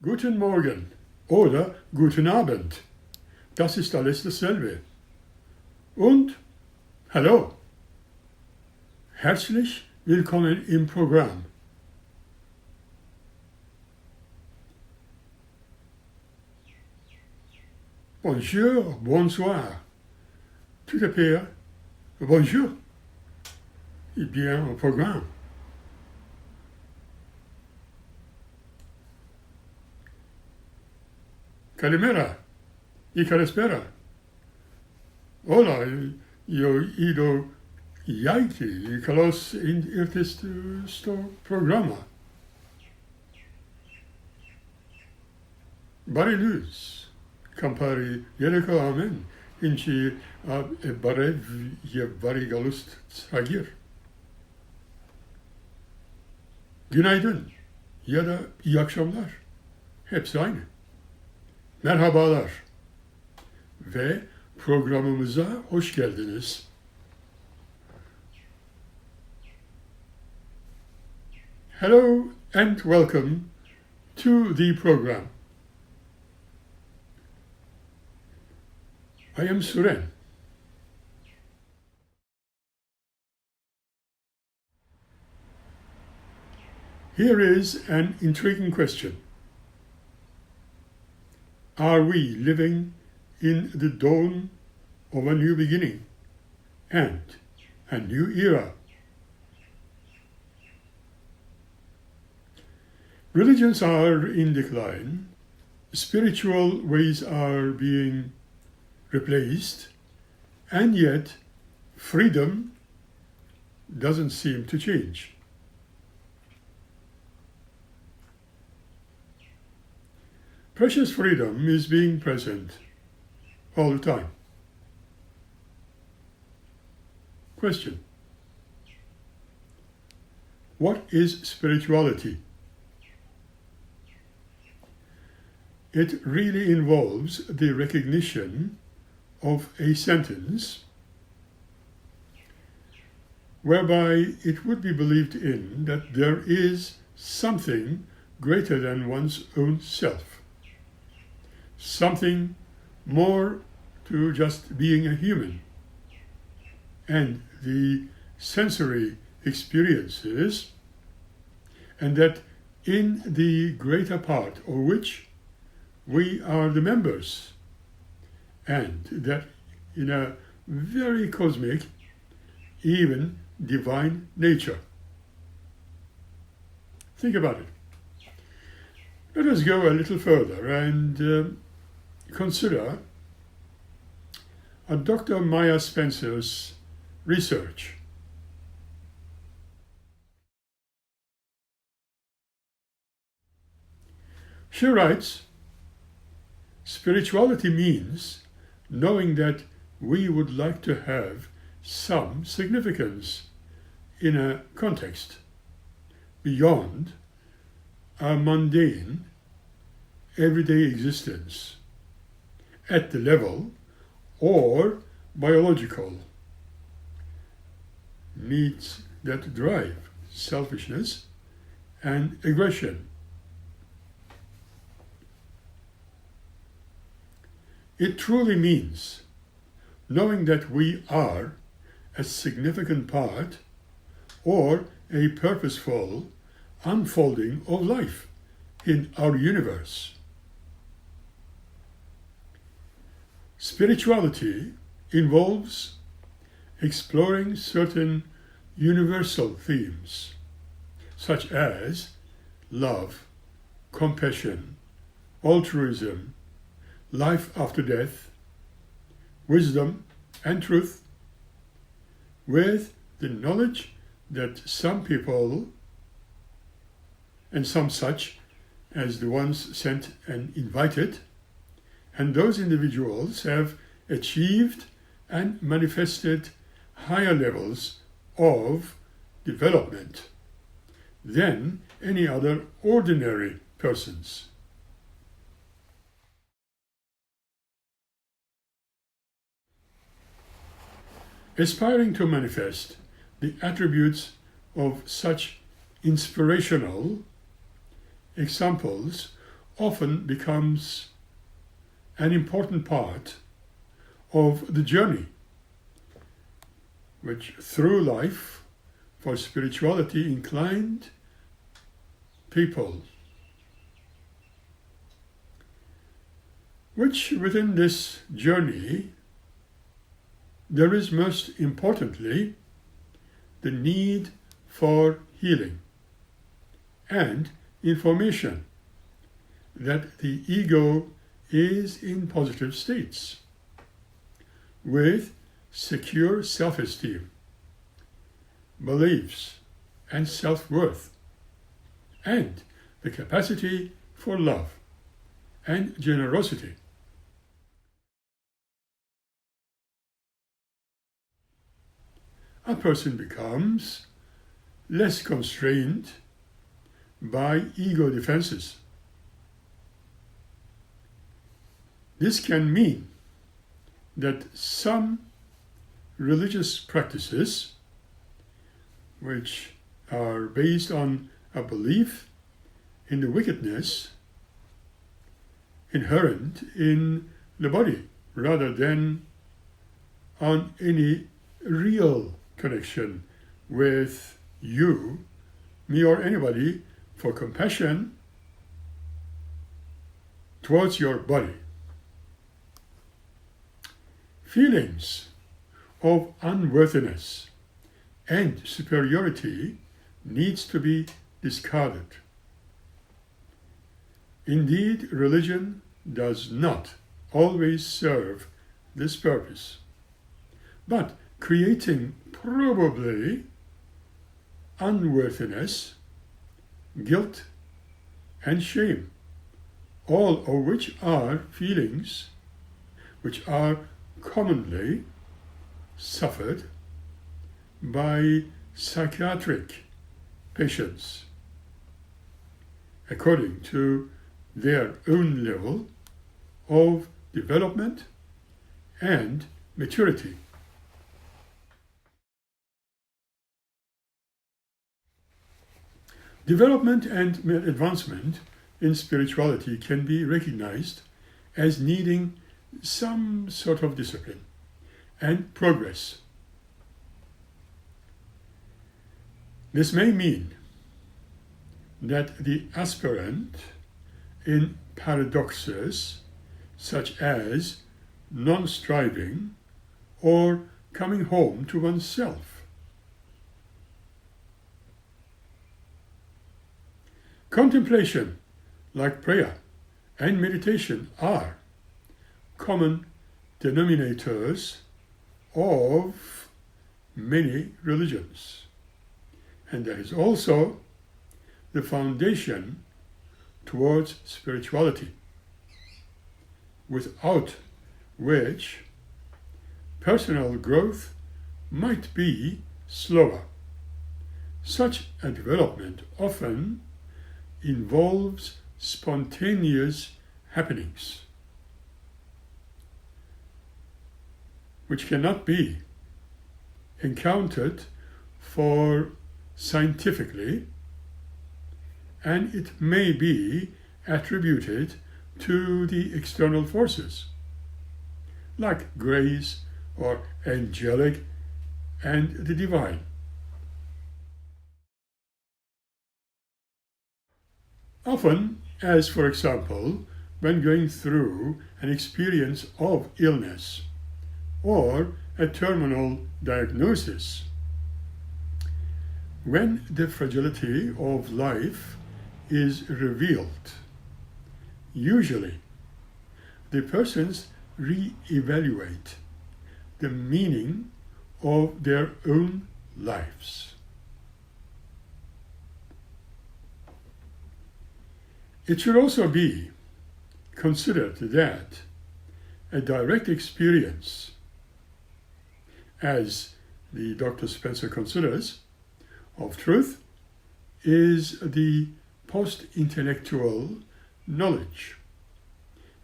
Guten Morgen oder Guten Abend. Das ist alles dasselbe. Und hallo. Herzlich willkommen im Programm. Bonjour, bonsoir. Tout à fait. Bonjour. Et bien au programme. Kalimera y kalispera. Hola, yo ido jajki y kalos in irtist sto programa. Barilus, campari jeleko amen, inci barev je barigalust tsagir. Günaydın ya da iyi akşamlar. Hepsi aynı. Merhabalar ve programımıza hoş geldiniz. Hello and welcome to the program. I am Suren. Here is an intriguing question. Are we living in the dawn of a new beginning and a new era? Religions are in decline, spiritual ways are being replaced, and yet freedom doesn't seem to change. Precious freedom is being present all the time. Question: what is spirituality? It really involves the recognition of a sentence whereby it would be believed in that there is something greater than one's own self. Something more to just being a human, and the sensory experiences, and that in the greater part of which we are the members, and that in a very cosmic, even divine nature. Think about it. Let us go a little further and consider Dr. Maya Spencer's research. She writes, spirituality means knowing that we would like to have some significance in a context beyond our mundane, everyday existence at the level or biological needs that drive selfishness and aggression. It truly means knowing that we are a significant part or a purposeful unfolding of life in our universe. Spirituality involves exploring certain universal themes, such as love, compassion, altruism, life after death, wisdom, and truth, with the knowledge that some people, and some such as the ones sent and invited, and those individuals have achieved and manifested higher levels of development than any other ordinary persons. Aspiring to manifest the attributes of such inspirational examples often becomes an important part of the journey, which through life for spirituality inclined people, which within this journey there is most importantly the need for healing and information that the ego is in positive states with secure self-esteem, beliefs, and self-worth, and the capacity for love and generosity. A person becomes less constrained by ego defenses. This can mean that some religious practices, which are based on a belief in the wickedness inherent in the body, rather than on any real connection with you, me, or anybody for compassion towards your body. Feelings of unworthiness and superiority needs to be discarded. Indeed, religion does not always serve this purpose, but creating probably unworthiness, guilt, and shame, all of which are feelings which are commonly suffered by psychiatric patients according to their own level of development and maturity. Development and advancement in spirituality can be recognized as needing some sort of discipline and progress. This may mean that the aspirant in paradoxes such as non-striving or coming home to oneself. Contemplation, like prayer and meditation, are common denominators of many religions. And that is also the foundation towards spirituality, without which personal growth might be slower. Such a development often involves spontaneous happenings, which cannot be encountered for scientifically, and it may be attributed to the external forces, like grace or angelic and the divine. Often, as, for example, when going through an experience of illness or a terminal diagnosis. When the fragility of life is revealed, usually the persons re-evaluate the meaning of their own lives. It should also be considered that a direct experience, as the Dr. Spencer considers, of truth is the post-intellectual knowledge,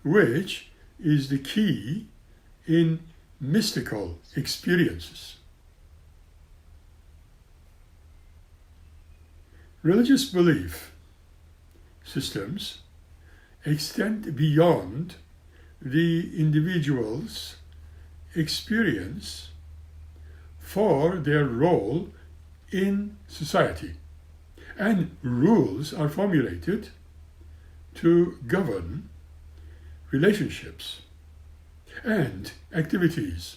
which is the key in mystical experiences. Religious belief systems extend beyond the individual's experience for their role in society, and rules are formulated to govern relationships and activities.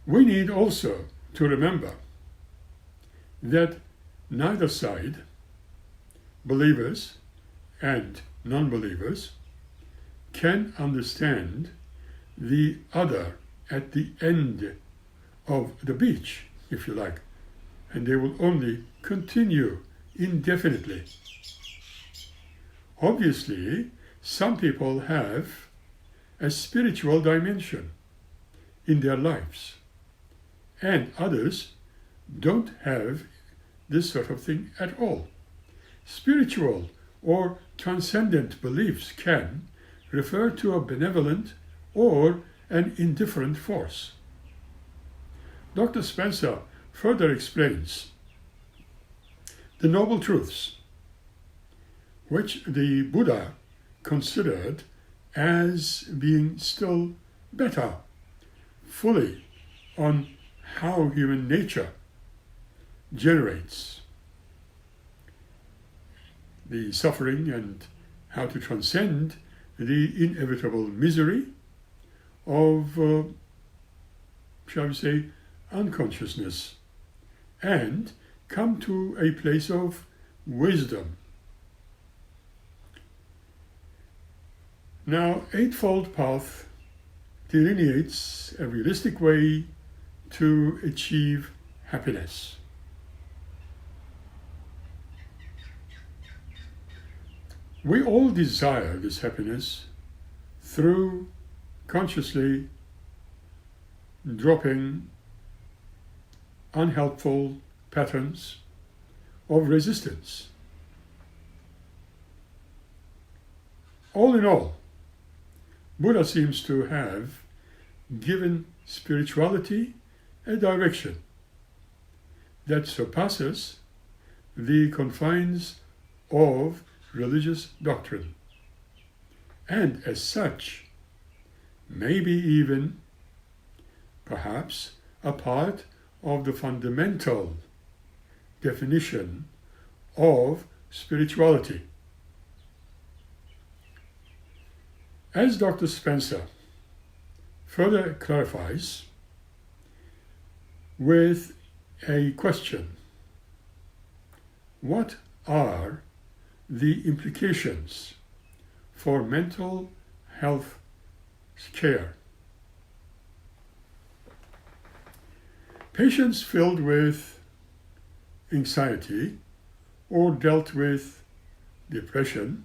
We need also to remember that neither side, believers and non-believers, can understand the other at the end of the beach, if you like, and they will only continue indefinitely. Obviously, some people have a spiritual dimension in their lives, and others don't have this sort of thing at all. Spiritual or transcendent beliefs can refer to a benevolent or an indifferent force. Dr. Spencer further explains the noble truths which the Buddha considered as being still better, fully on how human nature generates the suffering and how to transcend the inevitable misery of, shall we say, unconsciousness, and come to a place of wisdom. Now, Eightfold Path delineates a realistic way to achieve happiness. We all desire this happiness through consciously dropping unhelpful patterns of resistance. All in all, Buddha seems to have given spirituality a direction that surpasses the confines of religious doctrine, and as such, maybe even, perhaps, a part of the fundamental definition of spirituality. As Dr. Spencer further clarifies with a question, what are the implications for mental health care? Patients filled with anxiety or dealt with depression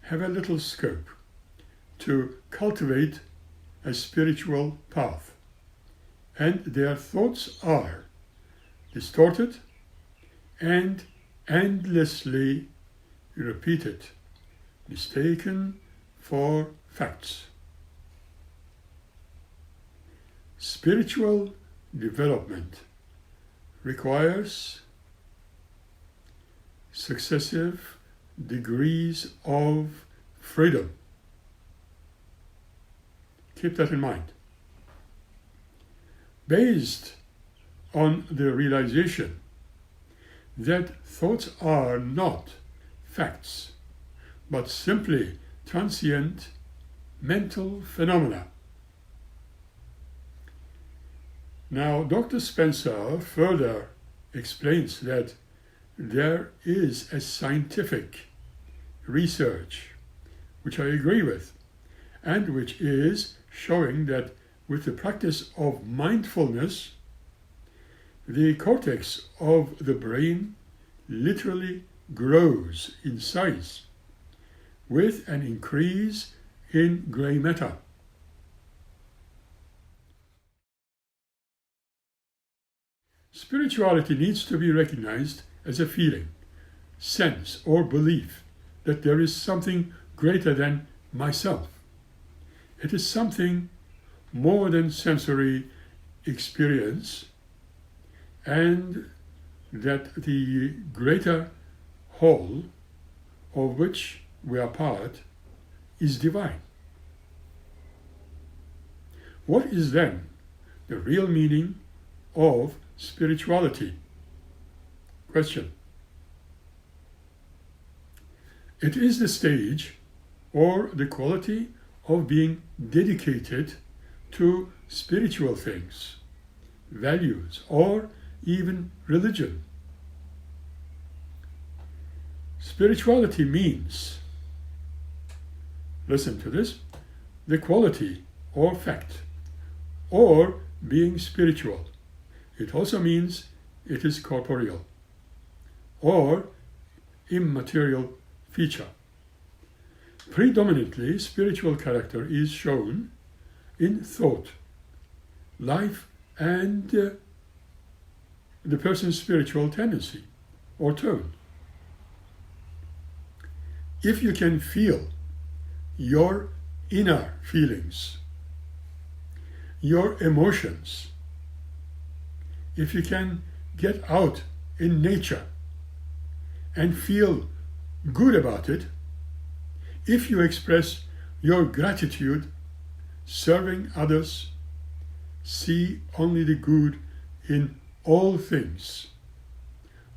have a little scope to cultivate a spiritual path, and their thoughts are distorted and endlessly repeated, mistaken for facts. Spiritual development requires successive degrees of freedom. Keep that in mind. Based on the realization that thoughts are not facts, but simply transient mental phenomena. Now, Dr. Spencer further explains that there is a scientific research, which I agree with, and which is showing that with the practice of mindfulness, the cortex of the brain literally grows in size with an increase in gray matter. Spirituality needs to be recognized as a feeling, sense, or belief that there is something greater than myself. It is something more than sensory experience, and that the greater whole of which we are part is divine. What is then the real meaning of spirituality? Question. It is the stage or the quality of being dedicated to spiritual things, values, or even religion. Spirituality means, listen to this, the quality or fact, or being spiritual. It also means it is corporeal, or immaterial feature. Predominantly, spiritual character is shown in thought, life, and the person's spiritual tendency or tone. If you can feel your inner feelings, your emotions, if you can get out in nature and feel good about it, if you express your gratitude, serving others, see only the good in all things,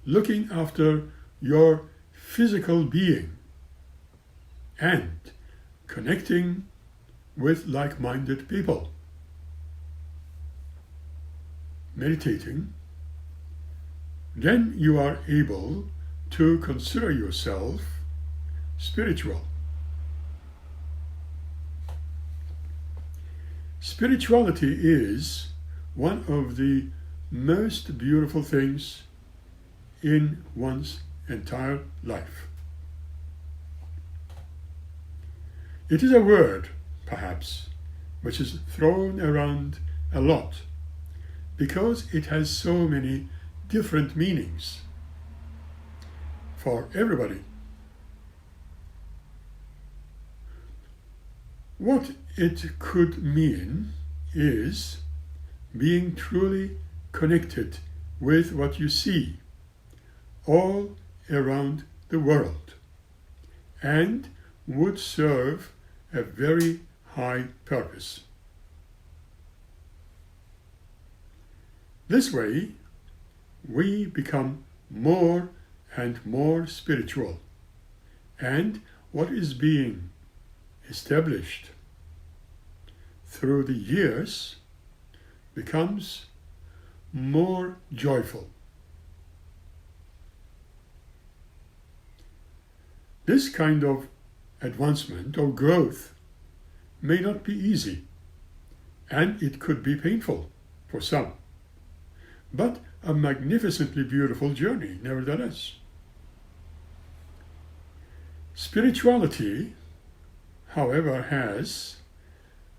looking after your physical being, and connecting with like-minded people, meditating, then you are able to consider yourself spiritual. Spirituality is one of the most beautiful things in one's entire life. It is a word, perhaps, which is thrown around a lot because it has so many different meanings for everybody. What it could mean is being truly connected with what you see all around the world and would serve a very high purpose. This way, we become more and more spiritual, and what is being established through the years becomes more joyful. This kind of advancement or growth may not be easy, and it could be painful for some, but a magnificently beautiful journey nevertheless. Spirituality, however, has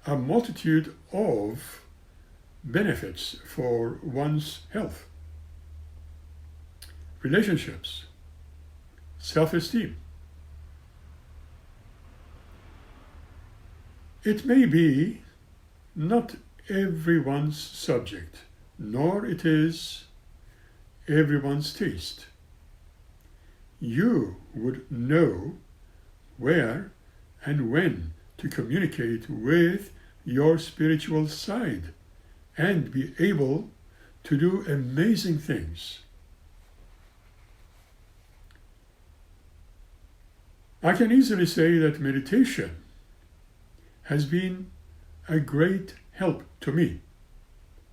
a multitude of benefits for one's health, relationships, self-esteem. It may be not everyone's subject, nor it is everyone's taste. You would know where and when to communicate with your spiritual side and be able to do amazing things. I can easily say that meditation has been a great help to me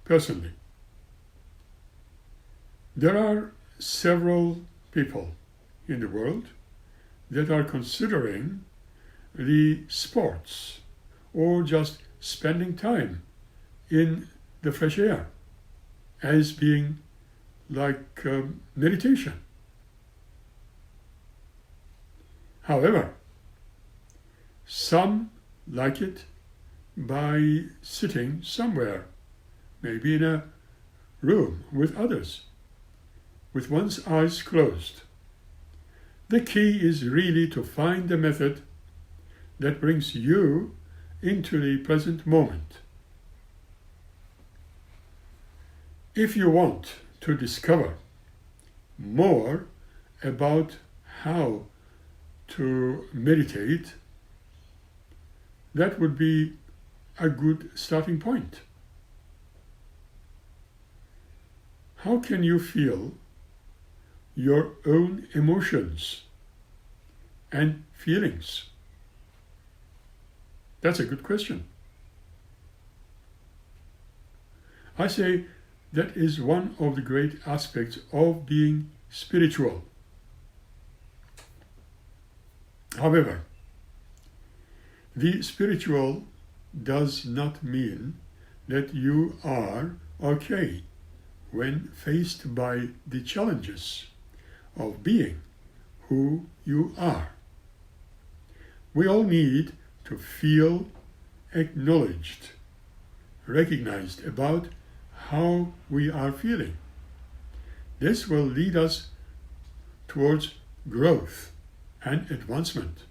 personally. There are several people in the world that are considering the sports or just spending time in the fresh air as being like meditation. However, some like it by sitting somewhere, maybe in a room with others, with one's eyes closed. The key is really to find a method that brings you into the present moment. If you want to discover more about how to meditate, that would be a good starting point. How can you feel your own emotions and feelings? That's a good question. I say that is one of the great aspects of being spiritual. However, the spiritual does not mean that you are okay when faced by the challenges of being who you are. We all need to feel acknowledged, recognized about how we are feeling. This will lead us towards growth and advancement.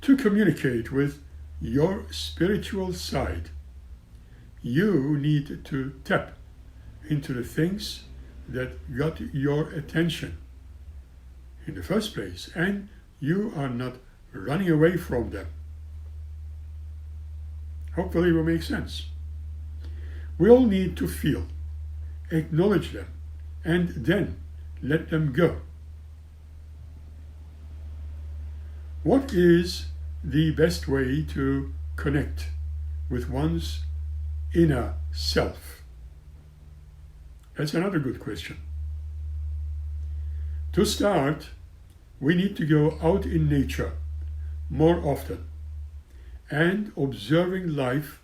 To communicate with your spiritual side, you need to tap into the things that got your attention in the first place, and you are not running away from them. Hopefully it will make sense. We all need to feel, acknowledge them, and then let them go. What is the best way to connect with one's inner self? That's another good question. To start, we need to go out in nature more often and observing life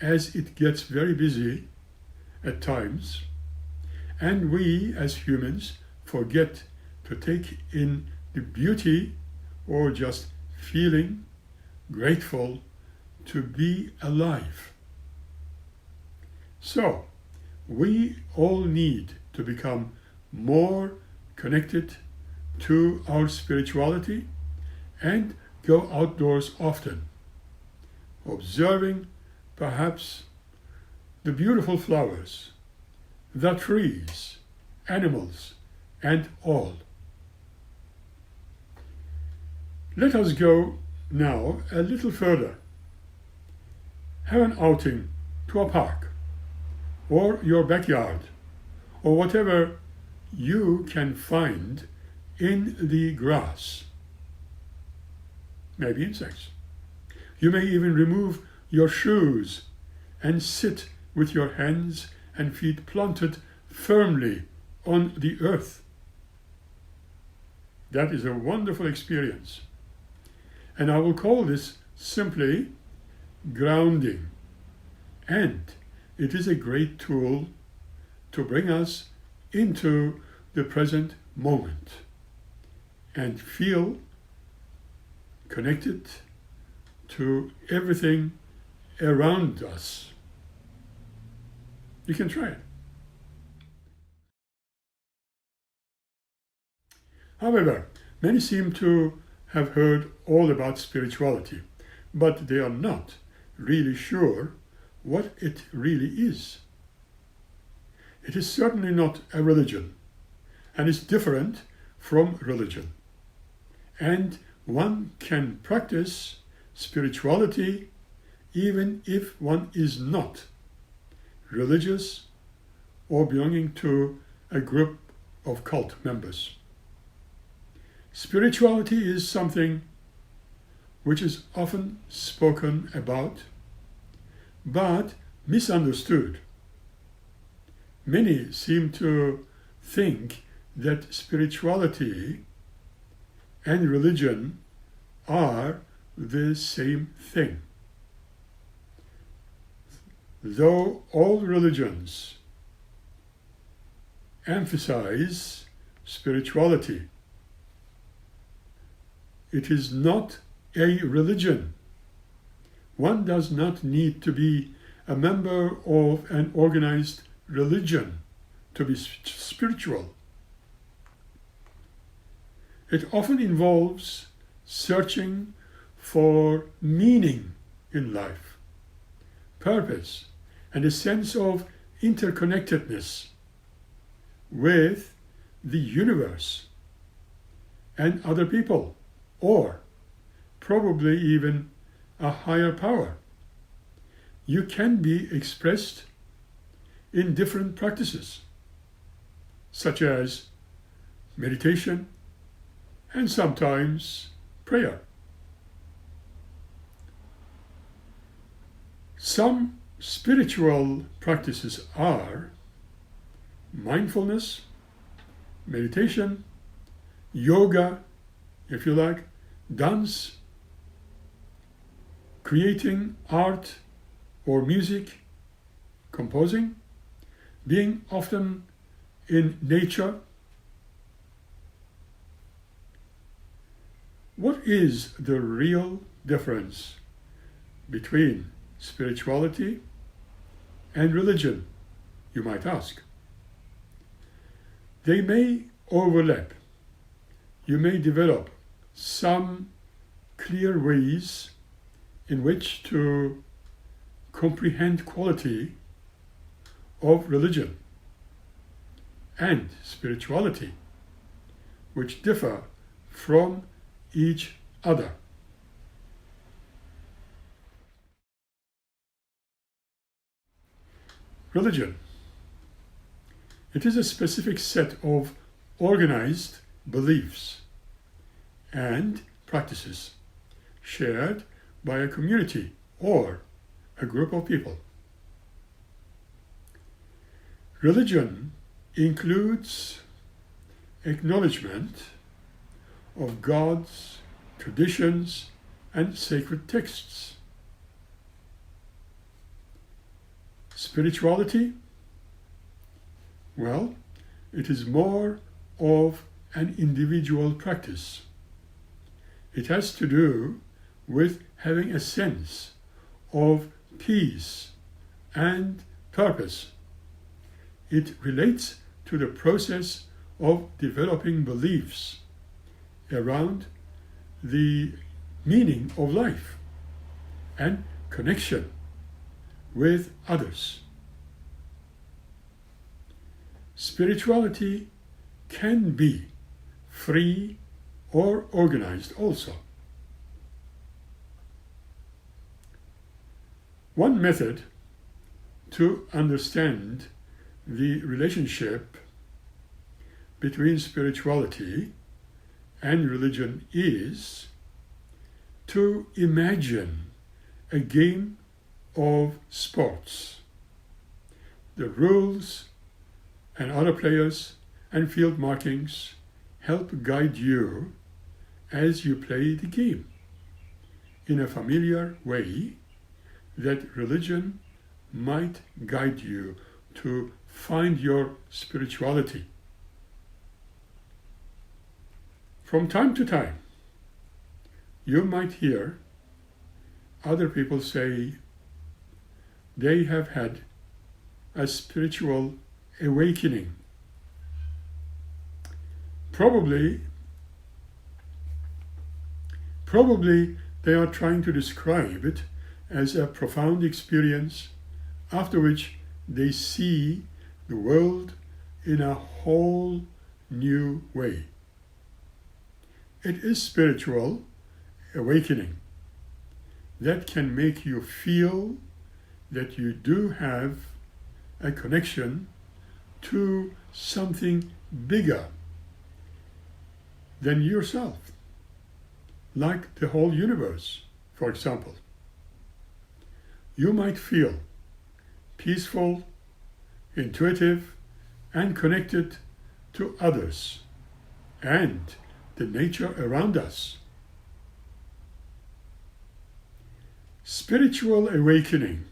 as it gets very busy at times, and we as humans forget to take in the beauty or just feeling grateful to be alive. So, we all need to become more connected to our spirituality and go outdoors often, observing perhaps the beautiful flowers, the trees, animals, and all. Let us go now a little further. Have an outing to a park, or your backyard, or whatever you can find in the grass. Maybe insects. You may even remove your shoes and sit with your hands and feet planted firmly on the earth. That is a wonderful experience. And I will call this simply grounding. And it is a great tool to bring us into the present moment and feel connected to everything around us. You can try it. However, many seem to have heard all about spirituality, but they are not really sure what it really is. It is certainly not a religion, and is different from religion. And one can practice spirituality even if one is not religious or belonging to a group of cult members. Spirituality is something which is often spoken about, but misunderstood. Many seem to think that spirituality and religion are the same thing. Though all religions emphasize spirituality, it is not a religion. One does not need to be a member of an organized religion to be spiritual. It often involves searching for meaning in life, purpose, and a sense of interconnectedness with the universe and other people, or probably even a higher power. You can be expressed in different practices, such as meditation and sometimes prayer. Some spiritual practices are mindfulness, meditation, yoga, if you like, dance, creating art or music, composing, being often in nature. What is the real difference between spirituality and religion, you might ask? They may overlap. You may develop some clear ways in which to comprehend quality of religion and spirituality, which differ from each other. Religion. It is a specific set of organized beliefs and practices shared by a community or a group of people. Religion includes acknowledgement of gods, traditions, and sacred texts. Spirituality? Well, it is more of an individual practice. It has to do with having a sense of peace and purpose. It relates to the process of developing beliefs around the meaning of life and connection with others. Spirituality can be free or organized also. One method to understand the relationship between spirituality and religion is to imagine a game of sports. The rules and other players and field markings help guide you as you play the game in a familiar way that religion might guide you to find your spirituality. From time to time, you might hear other people say they have had a spiritual awakening. Probably they are trying to describe it as a profound experience after which they see the world in a whole new way. It is spiritual awakening that can make you feel that you do have a connection to something bigger than yourself, like the whole universe, for example. You might feel peaceful, intuitive, and connected to others and the nature around us. Spiritual awakening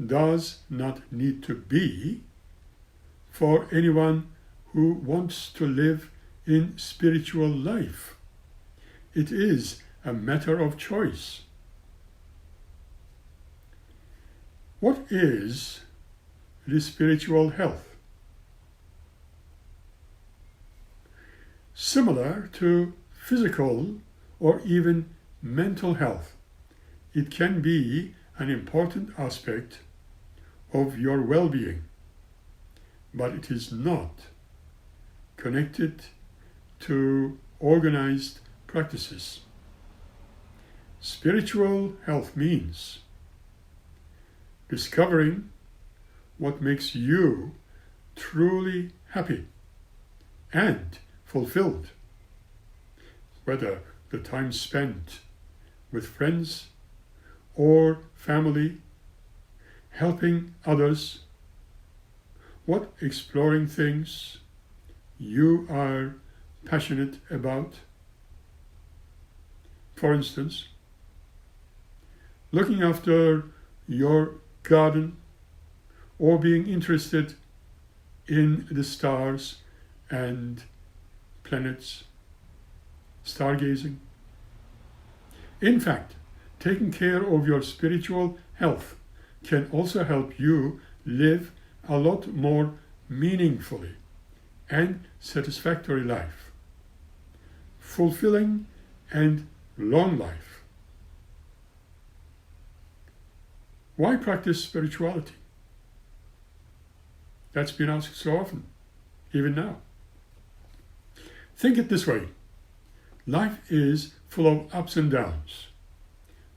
does not need to be for anyone who wants to live in spiritual life. It is a matter of choice. What is the spiritual health? Similar to physical or even mental health, it can be an important aspect of your well-being, but it is not connected to organized practices. Spiritual health means discovering what makes you truly happy and fulfilled, whether the time spent with friends or family, helping others, what exploring things you are passionate about. For instance, looking after your garden or being interested in the stars and planets, stargazing. In fact, taking care of your spiritual health can also help you live a lot more meaningfully and satisfactory life, fulfilling and long life. Why practice spirituality? That's been asked so often, even now. Think it this way. Life is full of ups and downs,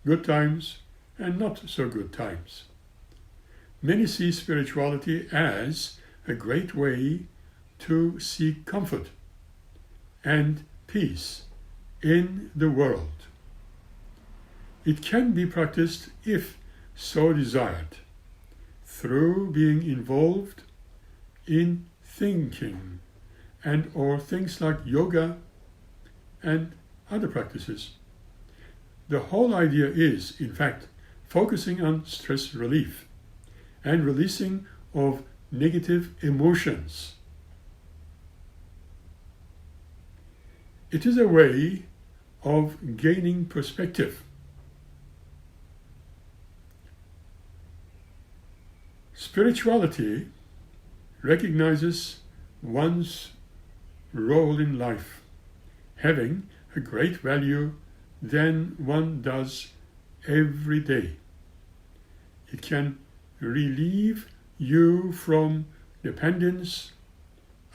good times and not so good times. Many see spirituality as a great way to seek comfort and peace in the world. It can be practiced, if so desired, through being involved in thinking and or things like yoga and other practices. The whole idea is, in fact, focusing on stress relief and releasing of negative emotions. It is a way of gaining perspective. Spirituality recognizes one's role in life, having a great value than one does every day. It can relieve you from dependence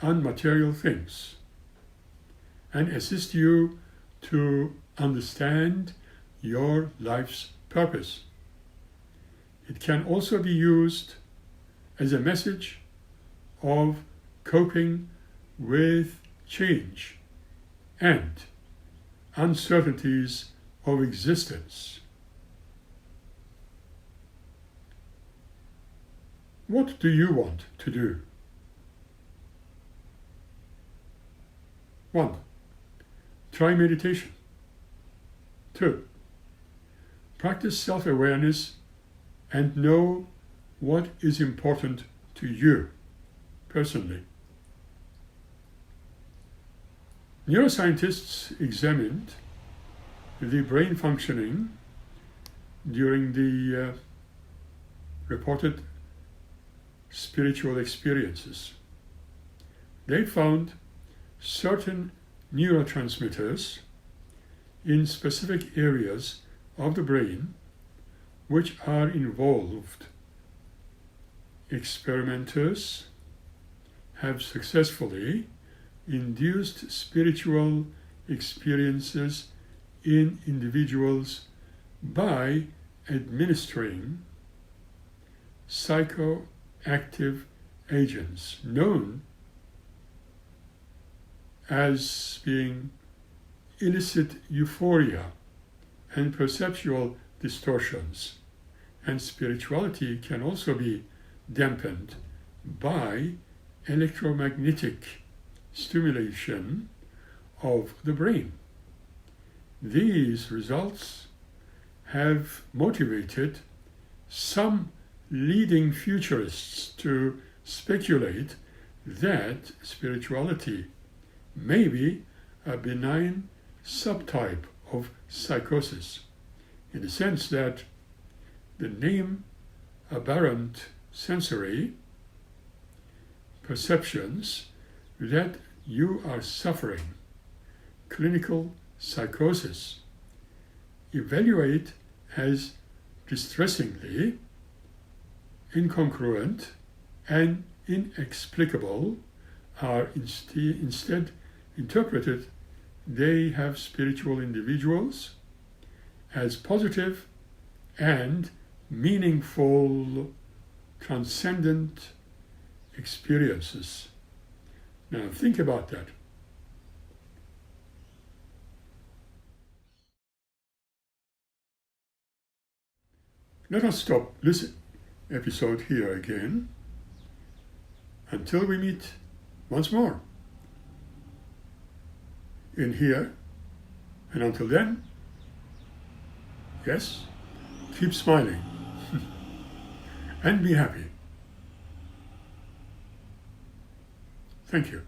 on material things and assist you to understand your life's purpose. It can also be used as a message of coping with change and uncertainties of existence. What do you want to do? 1. Try meditation. 2. Practice self-awareness and know what is important to you personally. Neuroscientists examined the brain functioning during the reported spiritual experiences. They found certain neurotransmitters in specific areas of the brain which are involved. Experimenters have successfully induced spiritual experiences in individuals by administering psychoactive agents known as being illicit euphoria and perceptual distortions. And spirituality can also be dampened by electromagnetic stimulation of the brain. These results have motivated some leading futurists to speculate that spirituality may be a benign subtype of psychosis, in the sense that the name aberrant sensory perceptions that you are suffering clinical psychosis evaluate as distressingly incongruent and inexplicable are instead interpreted, they have spiritual individuals as positive and meaningful, transcendent experiences. Now think about that. Let us stop this episode here again until we meet once more in here. And until then, yes, keep smiling and be happy. Thank you.